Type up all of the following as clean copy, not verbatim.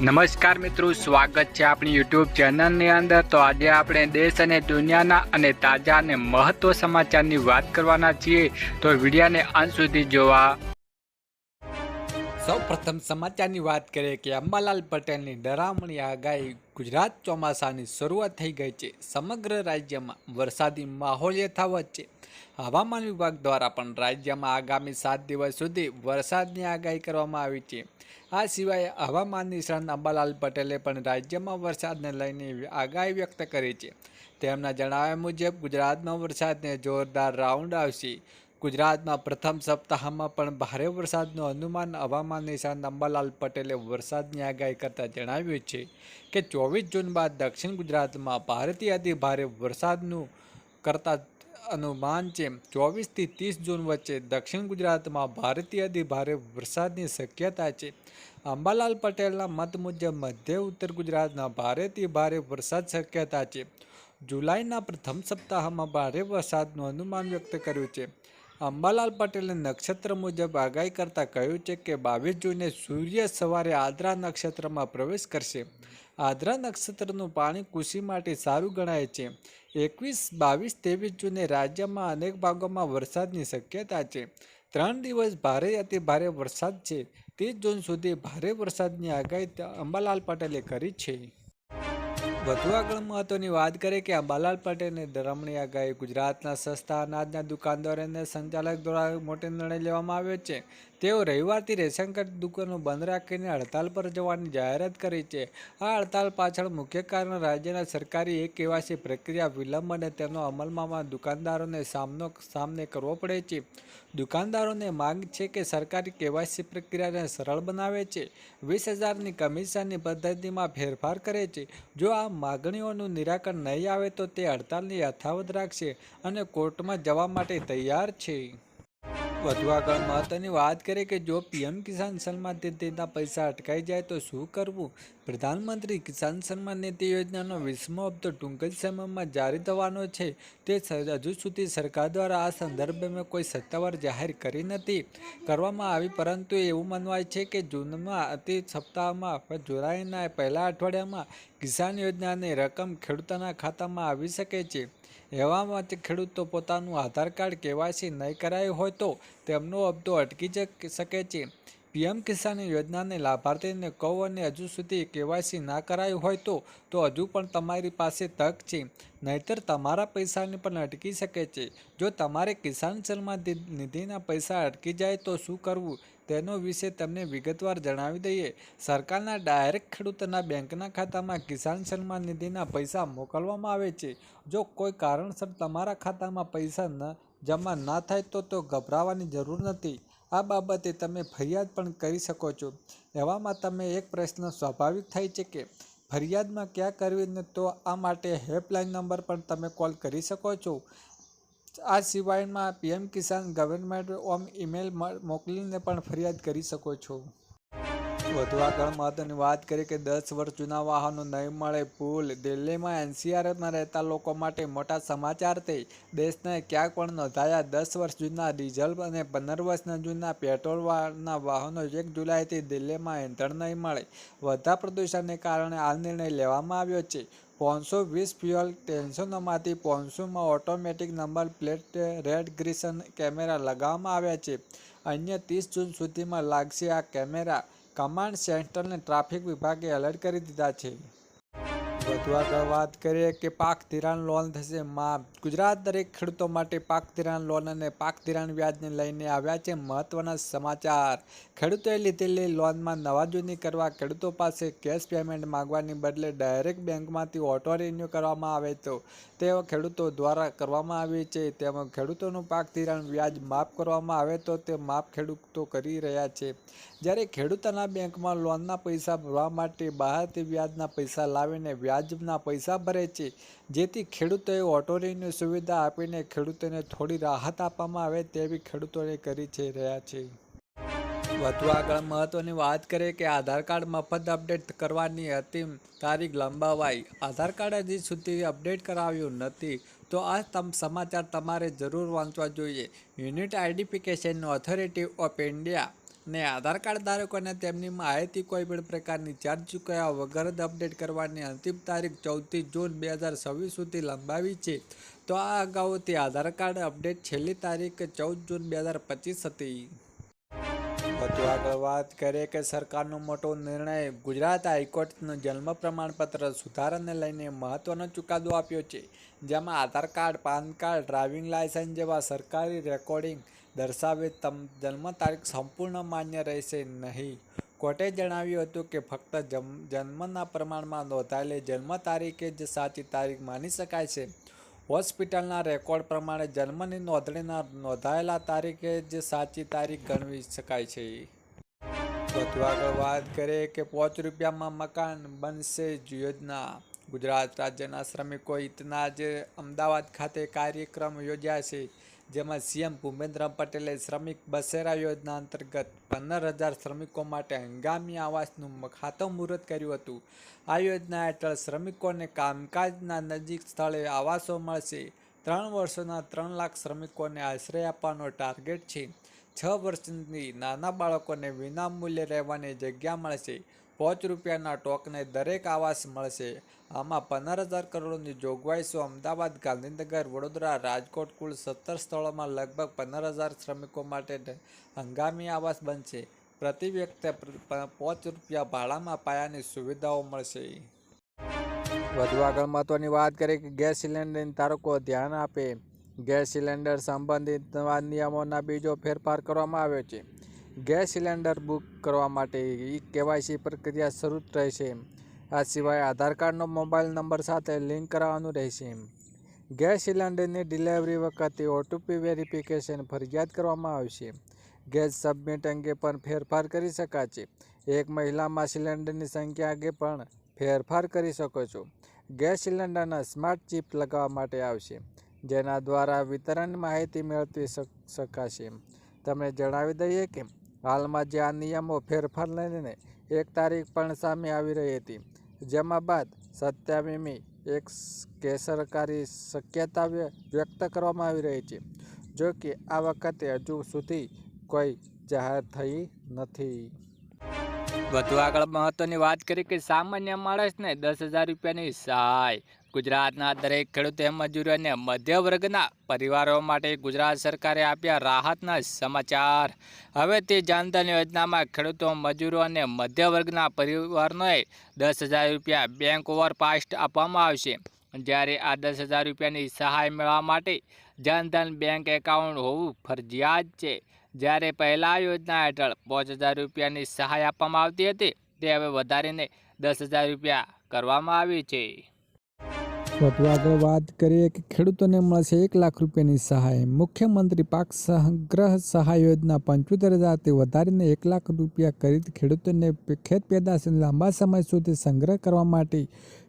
નમસ્કાર મિત્રો, સ્વાગત છે આપણી યુટ્યુબ ચેનલની અંદર। તો આજે આપણે દેશ અને દુનિયાના અને તાજા અને મહત્વ સમાચારની વાત કરવાના છીએ, તો વિડીયોને અંત સુધી જોવા। સૌપ્રથમ સમાચારની વાત કરીએ કે અંબાલાલ પટેલની ડરામણી આગાહી। ગુજરાત ચોમાસાની શરૂઆત થઈ ગઈ છે। સમગ્ર રાજ્યમાં વરસાદી માહોલ યથાવત છે। હવામાન વિભાગ દ્વારા પણ રાજ્યમાં આગામી 7 દિવસ સુધી વરસાદની આગાહી કરવામાં આવી છે। આ સિવાય હવામાન નિષ્ણાત અંબાલાલ પટેલે પણ રાજ્યમાં વરસાદને લઈને આગાહી વ્યક્ત કરી છે। તેમના જણાવ્યા મુજબ ગુજરાતમાં વરસાદને જોરદાર રાઉન્ડ આવશે। ગુજરાતમાં પ્રથમ સપ્તાહમાં પણ ભારે વરસાદનું અનુમાન હવામાન નિષ્ણાત અંબાલાલ પટેલે વરસાદની આગાહી કરતા જણાવ્યું છે કે 24 જૂન બાદ દક્ષિણ ગુજરાતમાં ભારેથી અતિ ભારે વરસાદનું કરતા અનુમાન છે। 24 થી 30 જૂન વચ્ચે દક્ષિણ ગુજરાતમાં ભારેથી અતિ ભારે વરસાદની શક્યતા છે। અંબાલાલ પટેલના મત મુજબ મધ્ય ઉત્તર ગુજરાતમાં ભારેથી ભારે વરસાદ શક્યતા છે। જુલાઈના પ્રથમ સપ્તાહમાં ભારે વરસાદનું અનુમાન વ્યક્ત કર્યું છે। અંબાલાલ પટેલે નક્ષત્ર મુજબ આગાહી કરતા કહ્યું છે કે 22 જૂને સૂર્ય સવારે આદ્રા નક્ષત્રમાં પ્રવેશ કરશે। આદ્રા નક્ષત્રનું પાણી કૃષિ માટે સારું ગણાય છે। 21, 22, 23 જૂને રાજ્યમાં અનેક ભાગોમાં વરસાદની શક્યતા છે। 3 દિવસ ભારે અતિ ભારે વરસાદ છે। 30 જૂન સુધી ભારે વરસાદની આગાહી અંબાલાલ પટેલે કરી છે। વધુ આગળ મહત્વની વાત કરીએ કે અંબાલાલ પટેલની ડરામણી આગાહી। ગુજરાતના સસ્તા અનાજના દુકાનદારો અને સંચાલક દ્વારા મોટો નિર્ણય લેવામાં આવ્યો છે। તેઓ રવિવારથી રેશન કાર્ડ દુકાનો બંધ રાખીને હડતાલ પર જવાની જાહેરાત કરી છે। આ હડતાલ પાછળ મુખ્ય કારણ રાજ્યના સરકારી કેવાયસી પ્રક્રિયા વિલંબ અને તેનો અમલમાં દુકાનદારોને સામનો કરવો પડે છે। દુકાનદારોને માંગ છે કે સરકારી કેવાયસી પ્રક્રિયાને સરળ બનાવે છે, 20,000ની કમિશનની પદ્ધતિમાં ફેરફાર કરે છે। જો આ માગણીઓનું નિરાકરણ નહીં આવે તો તે હડતાલની યથાવત રાખશે અને કોર્ટમાં જવા માટે તૈયાર છે। વધુ આગળ મહત્વની વાત કરીએ કે જો પીએમ કિસાન સન્માન નિધિના પૈસા અટકાઈ જાય તો શું કરવું? પ્રધાનમંત્રી કિસાન સન્માન નિધિ યોજનાનો 20મો હપ્તો ટૂંક જ સમયમાં જારી થવાનો છે। તે હજુ સુધી સરકાર દ્વારા આ સંદર્ભમાં કોઈ સત્તાવાર જાહેર કરી નથી કરવામાં આવી, પરંતુ એવું મનાય છે કે જૂનમાં અતિ સપ્તાહમાં જુલાઈના પહેલા અઠવાડિયામાં કિસાન યોજનાની રકમ ખેડૂતોના ખાતામાં આવી શકે છે। એવામાં ખેડૂતો પોતાનું આધાર કાર્ડ કેવાયસી નહીં કરાયું હોય તો તેમનો હપ્તો અટકી શકે છે। પીએમ કિસાન યોજનાને લાભાર્થીને કહો અને હજુ સુધી કેવાયસી ના કરાયું હોય તો હજુ પણ તમારી પાસે તક છે, નહીંતર તમારા પૈસાને પણ અટકી શકે છે। જો તમારે કિસાન સન્માન નિધિના પૈસા અટકી જાય તો શું કરવું તેનો વિશે તમને વિગતવાર જણાવી દઈએ। સરકારના ડાયરેક્ટ ખેડૂતોના બેંકના ખાતામાં કિસાન સન્માન નિધિના પૈસા મોકલવામાં આવે છે। જો કોઈ કારણસર તમારા ખાતામાં પૈસા જમા ના થાય તો ગભરાવાની જરૂર નથી। આ બાબતે તમે ફરિયાદ પણ કરી શકો છો। એવામાં તમે એક પ્રશ્ન સ્વાભાવિક થાય છે કે ફરિયાદમાં ક્યાં કરવી, તો આ માટે હેલ્પલાઇન નંબર પર તમે કોલ કરી શકો છો। આ સિવાયમાં પીએમ કિસાન ગવર્મેન્ટ ઓમ ઈમેલ મોકલીને પણ ફરિયાદ કરી શકો છો। વધુ આગળ મહત્વની વાત કરીએ કે 10 વર્ષ જૂના વાહનો નહીં મળે પુલ। દિલ્હીમાં એનસીઆરમાં રહેતા લોકો માટે મોટા સમાચાર છે। દેશને ક્યાંક પણ નોંધાયા 10 વર્ષ જૂના ડીઝલ અને 15 વર્ષ જૂના પેટ્રોલના વાહનો 1 જુલાઈથી દિલ્હીમાં ઇંધણ નહીં મળે। વધતા પ્રદૂષણને કારણે આ નિર્ણય લેવામાં આવ્યો છે। 520 ફ્યુઅલ સ્ટેશનોમાંથી 500માં automatic number plate recognition camera લગાવવામાં આવ્યા છે। અન્ય 30 જૂન સુધીમાં લાગશે આ કેમેરા। કમાન્ડ સેન્ટરને ટ્રાફિક વિભાગે એલર્ટ કરી દીધા છે। વધુ આગળ વાત કરીએ કે પાક ધિરાણ લોન થશે માફ। ગુજરાત દરેક ખેડૂતો માટે પાક ધિરાણ લોન અને પાક ધિરાણ વ્યાજને લઈને આવ્યા છે મહત્વના સમાચાર। ખેડૂતોએ લીધેલી લોનમાં નવા જૂની કરવા ખેડૂતો પાસે કેશ પેમેન્ટ માંગવાની બદલે ડાયરેક્ટ બેંકમાંથી ઓટો રિન્યૂ કરવામાં આવે તો તે ખેડૂતો દ્વારા કરવામાં આવી છે। તેમાં ખેડૂતોનું પાક ધિરાણ વ્યાજ માફ કરવામાં આવે તો તે માફ ખેડૂતો કરી રહ્યા છે, જ્યારે ખેડૂતોના બેંકમાં લોનના પૈસા ભરવા માટે બહારથી વ્યાજના પૈસા લાવીને વ્યાજના પૈસા ભરે છે, જેથી ખેડૂતોએ ઓટો રિન્યૂ સુવિધા આપીને ખેડૂતોને થોડી રાહત આપવામાં આવે તેવી ખેડૂતોએ કરી રહ્યા છે। વધુ આગળ મહત્વની વાત કરીએ કે આધાર કાર્ડ મફત અપડેટ કરવાની અંતિમ તારીખ લંબાવાઈ। આધાર કાર્ડ હજી સુધી અપડેટ કરાવ્યું નથી તો આ સમાચાર તમારે જરૂર વાંચવા જોઈએ। Unique identification authority of India ને આધાર કાર્ડ ધારકોને તેમની માહિતી કોઈ પણ પ્રકારની ચાર્જ ચૂકવ્યા વગર જ અપડેટ કરવાની અંતિમ તારીખ 14 જૂન 2026 સુધી લંબાવી છે. તો આ અગાઉથી આધાર કાર્ડ અપડેટ છેલ્લી તારીખ 14 જૂન 2025 હતી. વધુ આગળ વાત કરીએ કે સરકારનો મોટો નિર્ણય. ગુજરાત હાઈકોર્ટનું જન્મ પ્રમાણપત્ર સુધારાને લઈને મહત્વનો ચુકાદો આપ્યો છે, જેમાં Aadhaar card, PAN card, driving licence જેવા સરકારી રેકોર્ડિંગ દર્શાવે જન્મ તારીખ સંપૂર્ણ માન્ય રહેશે નહીં. કોર્ટે જણાવ્યું હતું કે ફક્ત જન્મના પ્રમાણમાં નોંધાયેલી જન્મ તારીખે જ સાચી તારીખ માની શકાય છે. હોસ્પિટલના રેકોર્ડ પ્રમાણે જન્મની નોંધણીના નોંધાયેલા તારીખે જ સાચી તારીખ ગણવી શકાય છે. વધુ આગળ વાત કરીએ કે ₹5 મકાન બનશે યોજના. ગુજરાત રાજ્યના શ્રમિકો હિતના આજે અમદાવાદ ખાતે કાર્યક્રમ યોજ્યા છે, જેમાં સીએમ ભૂપેન્દ્ર પટેલે શ્રમિક બસેરા યોજના અંતર્ગત 15,000 શ્રમિકો માટે હંગામી આવાસનું ખાતમુહૂર્ત કર્યું હતું. આ યોજના હેઠળ શ્રમિકોને કામકાજના નજીક સ્થળે આવાસો મળશે. 3 વર્ષોના 3 લાખ શ્રમિકોને આશ્રય આપવાનો ટાર્ગેટ છે. 6 વર્ષથી નાના બાળકોને વિનામૂલ્યે રહેવાની જગ્યા મળશે. ₹5ના ટોકને દરેક આવાસ મળશે. આમાં 15,000 કરોડની જોગવાઈ છે. અમદાવાદ, ગાંધીનગર, વડોદરા, રાજકોટ કુલ 17 સ્થળોમાં લગભગ 15,000 શ્રમિકો માટે હંગામી આવાસ બનશે. પ્રતિ વ્યક્તિ ₹5 ભાડામાં પાયાની સુવિધાઓ મળશે. વધુ આગળ મહત્વની વાત કરીએ કે ગેસ સિલિન્ડરના ધારકો ધ્યાન આપે. ગેસ સિલિન્ડર સંબંધિત નવા નિયમોના બીજો ફેરફાર કરવામાં આવ્યો છે. ગેસ સિલિન્ડર બુક કરવા માટે KYC પ્રક્રિયા શરૂ રહેશે. આ સિવાય આધાર કાર્ડનો મોબાઈલ નંબર સાથે લિંક કરાવવાનું રહેશે. ગેસ સિલિન્ડરની ડિલિવરી વખતે OTP વેરિફિકેશન ફરજિયાત કરવામાં આવશે. ગેસ સબમિટ અંગે પણ ફેરફાર કરી શકાશે. એક મહિલામાં સિલિન્ડરની સંખ્યા અંગે પણ ફેરફાર કરી શકો છો. ગેસ સિલિન્ડરના સ્માર્ટ ચિપ લગાવવા માટે આવશે, જેના દ્વારા વિતરણ માહિતી મેળવી શકાશે. તમને જણાવી દઈએ કે હાલમાં જે આ નિયમો ફેરફાર લઈને એક તારીખ પણ સામે આવી રહી હતી, જેમાં બાદ 27મી એક ગેરસરકારી શક્યતા વ્યક્ત કરવામાં આવી રહી છે. જો કે આ વખતે હજુ સુધી કોઈ જાહેર થઈ નથી. વધુ આગળ મહત્વની વાત કરી કે સામાન્ય માણસને ₹10,000ની સહાય. ગુજરાતના દરેક ખેડૂત મજૂરો અને મધ્ય વર્ગના પરિવારો માટે ગુજરાત સરકારે આપ્યા રાહતના સમાચાર. હવે તે જનધન યોજનામાં ખેડૂતો, મજૂરો અને મધ્ય વર્ગના પરિવારોને ₹10,000 બેંક ઓવરપાસ્ટ આપવામાં આવશે. જ્યારે આ ₹10,000ની સહાય મેળવવા માટે જનધન બેંક એકાઉન્ટ હોવું ફરજિયાત છે. જ્યારે પહેલા યોજના હેઠળ ₹5,000ની સહાય આપવામાં આવતી હતી, તે હવે વધારીને ₹10,000 કરવામાં આવી છે. વધુ આગળ વાત કરીએ કે ખેડૂતોને મળશે ₹1 લાખની સહાય. મુખ્યમંત્રી પાક સંગ્રહ સહાય યોજના 75,000થી વધારીને ₹1 લાખ કરી ખેડૂતોને ખેત પેદાશને લાંબા સમય સુધી સંગ્રહ કરવા માટે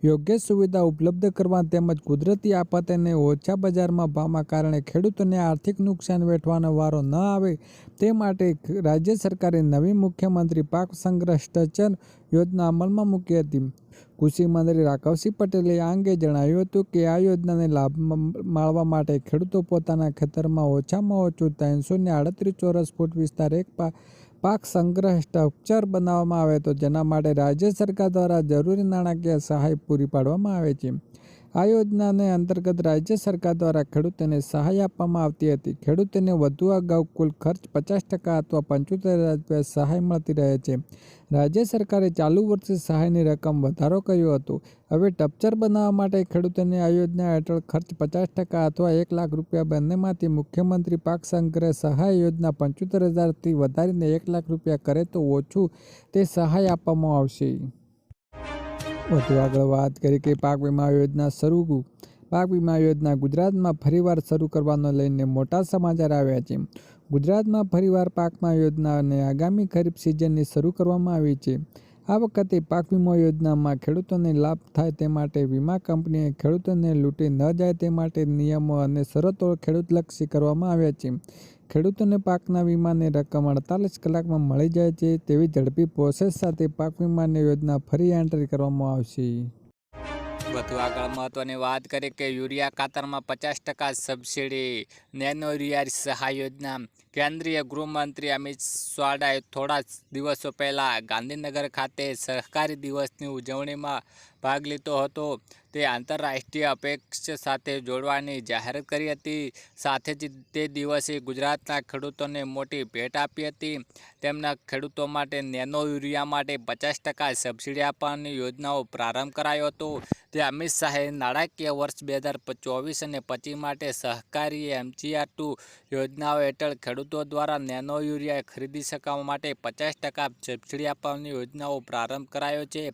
યોગ્ય સુવિધા ઉપલબ્ધ કરવા તેમજ કુદરતી આફત અને ઓછા બજારમાં ભાવના કારણે ખેડૂતોને આર્થિક નુકસાન વેઠવાનો વારો ન આવે તે માટે રાજ્ય સરકારે નવી મુખ્યમંત્રી પાક સંગ્રહ સ્ટ્રક્ચર યોજના અમલમાં મૂકી હતી. કૃષિ મંત્રી રાઘવસિંહ પટેલે આ અંગે જણાવ્યું હતું કે આ યોજનાને લાભ મળવા માટે ખેડૂતો પોતાના ખેતરમાં ઓછામાં ઓછું 338 ચોરસ ફૂટ વિસ્તાર એક પાક સંગ્રહ સ્ટ્રક્ચર બનાવવામાં આવે તો જેના માટે રાજ્ય સરકાર દ્વારા જરૂરી નાણાકીય સહાય પૂરી પાડવામાં આવે છે. આ યોજનાને અંતર્ગત રાજ્ય સરકાર દ્વારા ખેડૂતોને સહાય આપવામાં આવતી હતી. ખેડૂતોને વધુ અગાઉ કુલ ખર્ચ 50% અથવા ₹75,000 સહાય મળતી રહે છે. રાજ્ય સરકારે ચાલુ વર્ષે સહાયની રકમ વધારો કર્યો હતો. હવે સ્ટ્રક્ચર બનાવવા માટે ખેડૂતોને આ યોજના હેઠળ ખર્ચ 50% અથવા ₹1 લાખ બંનેમાંથી મુખ્યમંત્રી પાક સંગ્રહ સહાય યોજના 75,000થી વધારીને ₹1 લાખ કરે તો ઓછું તે સહાય આપવામાં આવશે. વધુ આગળ વાત કરી કે પાક વીમા યોજના શરૂ. પાક વીમા યોજના ગુજરાતમાં ફરીવાર શરૂ કરવાને લઈને મોટા સમાચાર આવ્યા છે. ગુજરાતમાં ફરીવાર પાક વીમા યોજનાને આગામી ખરીફ સિઝનની શરૂ કરવામાં આવી છે. આ વખતે પાક વીમા યોજનામાં ખેડૂતોને લાભ થાય તે માટે વીમા કંપનીએ ખેડૂતોને લૂંટી ન જાય તે માટે નિયમો અને શરતો ખેડૂતલક્ષી કરવામાં આવ્યા છે. ખેડૂતોને પાકના વીમાની રકમ 48 કલાકમાં મળી જાય છે તેવી ઝડપી પ્રોસેસ સાથે પાક વીમાની યોજના ફરી એન્ટ્રી કરવામાં આવશે. વધુ આગળ મહત્વની વાત કરીએ કે યુરિયા ખાતરમાં 50% સબસિડી, નેનો યુરિયા સહાય યોજના. કેન્દ્રીય ગૃહમંત્રી અમિત શાહે થોડા દિવસો પહેલાં ગાંધીનગર ખાતે સહકારી દિવસની ઉજવણીમાં ભાગ લીધો હતો. તે આંતરરાષ્ટ્રીય અપેક્ષા સાથે જોડવાની જાહેરાત કરી હતી. સાથે જ તે દિવસે ગુજરાતના ખેડૂતોને મોટી ભેટ આપી હતી. તેમના ખેડૂતો માટે નેનો યુરિયા માટે 50% સબસિડી આપવાની યોજનાનો પ્રારંભ કરાયો હતો. તે અમિત શાહે નાણાકીય વર્ષ 2024 અને 25 માટે સહકારી MGR2 યોજનાઓ હેઠળ ખેડૂતો દ્વારા નેનો યુરિયા ખરીદી શકવા માટે 50% સબસિડી આપવાની યોજનાનો પ્રારંભ કરાયો છે.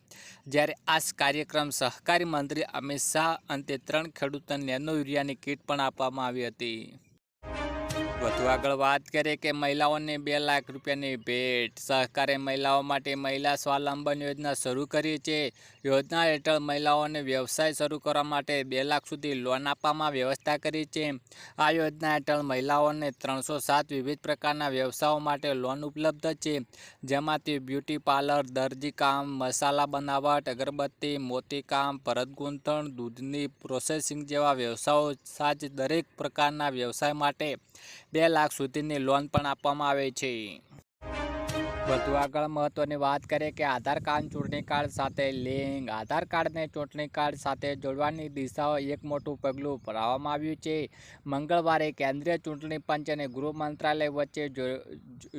જ્યારે આ કાર્યક્રમ સહકારી મંત્રી અમિત શાહ અંતે 3 ખેડૂતોને નેનો યુરિયાની કીટ પણ આપવામાં આવી હતી. વધુ આગળ વાત કરીએ કે મહિલાઓને 2 લાખ રૂપિયાની ભેટ. સરકારે મહિલાઓ માટે મહિલા સ્વાવલંબન યોજના શરૂ કરી છે. યોજના હેઠળ મહિલાઓને વ્યવસાય શરૂ કરવા માટે 2 લાખ સુધી લોન આપવામાં વ્યવસ્થા કરી છે. આ યોજના હેઠળ મહિલાઓને 307 વિવિધ પ્રકારના વ્યવસાયો માટે લોન ઉપલબ્ધ છે. જેમાંથી બ્યુટી પાર્લર, દરજીકામ, મસાલા બનાવટ, અગરબત્તી, મોતીકામ, ભરત ગૂંથણ, દૂધની પ્રોસેસિંગ જેવા વ્યવસાયો સાથે દરેક પ્રકારના વ્યવસાય માટે 2 લાખ સુધીની લોન પણ આપવામાં આવે છે. વધુ આગળ મહત્વની વાત કરીએ કે આધાર કાર્ડ ચૂંટણી કાર્ડ સાથે લિંક. આધાર કાર્ડને ચૂંટણી કાર્ડ સાથે જોડવાની દિશામાં એક મોટું પગલું ભરવામાં આવ્યું છે. મંગળવારે કેન્દ્રીય ચૂંટણી પંચ અને ગૃહ મંત્રાલય વચ્ચે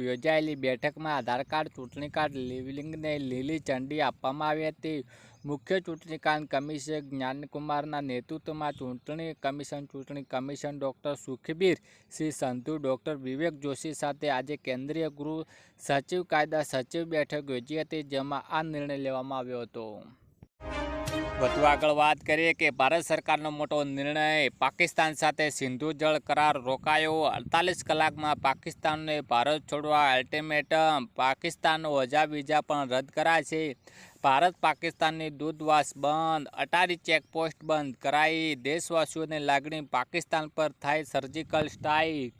યોજાયેલી બેઠકમાં આધાર કાર્ડ ચૂંટણી કાર્ડ લિંકને લીલી ઝંડી આપવામાં આવી હતી. મુખ્ય ચૂંટણી કમિશનર જ્ઞાનકુમારના નેતૃત્વમાં ચૂંટણી કમિશન ડૉક્ટર સુખબીર સિંહ સંધુ, ડૉક્ટર વિવેક જોશી સાથે આજે કેન્દ્રીય ગૃહ સચિવ કાયદા સચિવ બેઠક યોજી હતી, જેમાં આ નિર્ણય લેવામાં આવ્યો હતો. વધુ આગળ વાત કરીએ કે ભારત સરકારનો મોટો નિર્ણય. પાકિસ્તાન સાથે સિંધુ જળ કરાર રોકાયો. 48 કલાકમાં પાકિસ્તાનને ભારત છોડવા અલ્ટિમેટમ. પાકિસ્તાનનો વિઝા પણ રદ કરાશે. ભારત પાકિસ્તાનની દૂતાવાસ બંધ. અટારી ચેકપોસ્ટ બંધ કરાઈ. દેશવાસીઓની લાગણી, પાકિસ્તાન પર થાય સર્જિકલ સ્ટ્રાઇક.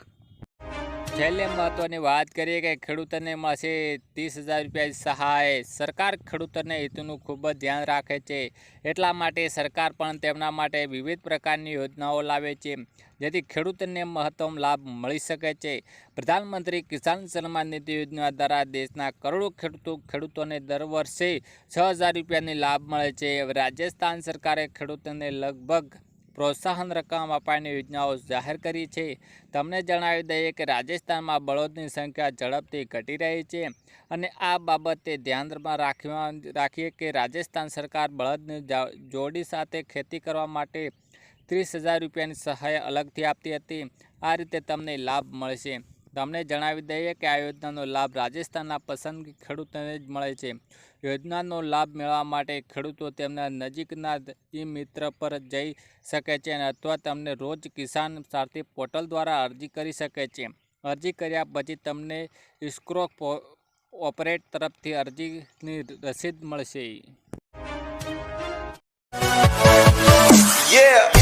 છેલ્લે મહત્વની વાત કરીએ કે ખેડૂતોને મળશે 30,000 રૂપિયા સહાય. સરકાર ખેડૂતોના હિતનું ખૂબ જ ધ્યાન રાખે છે. એટલા માટે સરકાર પણ તેમના માટે વિવિધ પ્રકારની યોજનાઓ લાવે છે, જેથી ખેડૂતોને મહત્તમ લાભ મળી શકે છે. પ્રધાનમંત્રી કિસાન સન્માન નિધિ યોજના દ્વારા દેશના કરોડો ખેડૂતોને દર વર્ષે 6,000 રૂપિયાની લાભ મળે છે. રાજસ્થાન સરકારે ખેડૂતોને લગભગ પ્રોત્સાહન રકમ આપવાની યોજનાઓ જાહેર કરી છે. તમને જણાવી દઈએ કે રાજસ્થાનમાં બળદની સંખ્યા ઝડપથી ઘટી રહી છે અને આ બાબતે ધ્યાનમાં રાખીએ કે રાજસ્થાન સરકાર બળદની જોડી સાથે ખેતી કરવા માટે 30,000 રૂપિયાની સહાય અલગથી આપતી હતી. આ રીતે તમને લાભ મળશે. તમને જણાવી દઈએ કે આ યોજનાનો લાભ રાજસ્થાનના પસંદગી ખેડૂતોને જ મળે છે. યોજનાનો લાભ મેળવવા માટે ખેડૂતો તેમના નજીકના મિત્ર પર જઈ શકે છે અથવા તમને રોજ કિસાન સારથી પોર્ટલ દ્વારા અરજી કરી શકે છે. અરજી કર્યા પછી તમને ઇસ્ક્રો ઓપરેટ તરફથી અરજીની રસીદ મળશે. Yeah.